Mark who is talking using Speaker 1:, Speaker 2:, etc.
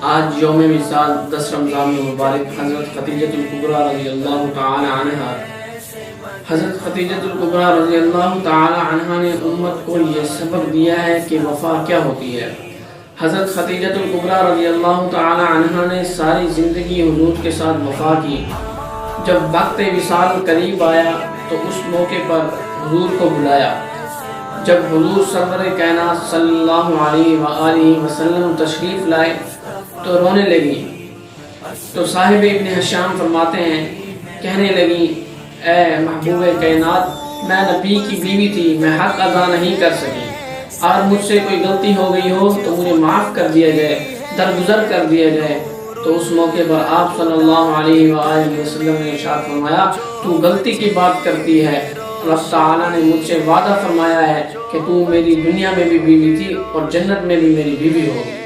Speaker 1: आज यौम विसाल 10 रमज़ान मुबारक हज़रत खदीजतुल कुबरा रज़ियल्लाहु तआला अन्हा हज़रत खदीजतुल कुबरा रज़ियल्लाहु तआला अन्हा ने उम्मत को ये सबक दिया है कि वफ़ा क्या होती है। हज़रत खदीजतुल कुबरा रज़ियल्लाहु तआला अन्हा ने सारी ज़िंदगी हुज़ूर के साथ वफ़ा की। जब वक्त विसाल करीब आया तो उस मौके पर हुज़ूर को बुलाया। जब हुज़ूर सरवर कायनात सल्लल्लाहु अलैहि वसल्लम तशरीफ़ लाए तो रोने लगी। तो साहिब इब्न हिशाम फरमाते हैं, कहने लगी, ए महबूब कायनात, मैं नबी की बीवी थी, मैं हक अदा नहीं कर सकी। और मुझसे कोई गलती हो गई हो तो मुझे माफ़ कर दिया जाए, दरगुजर कर दिया जाए। तो उस मौके पर आप सल्लल्लाहु अलैहि वसल्लम ने इरशाद फरमाया, तू गलती की बात करती है। अल्लाह ताला ने मुझसे वादा फरमाया है कि तू मेरी दुनिया में भी बीवी थी और जन्नत में भी मेरी बीवी होगी।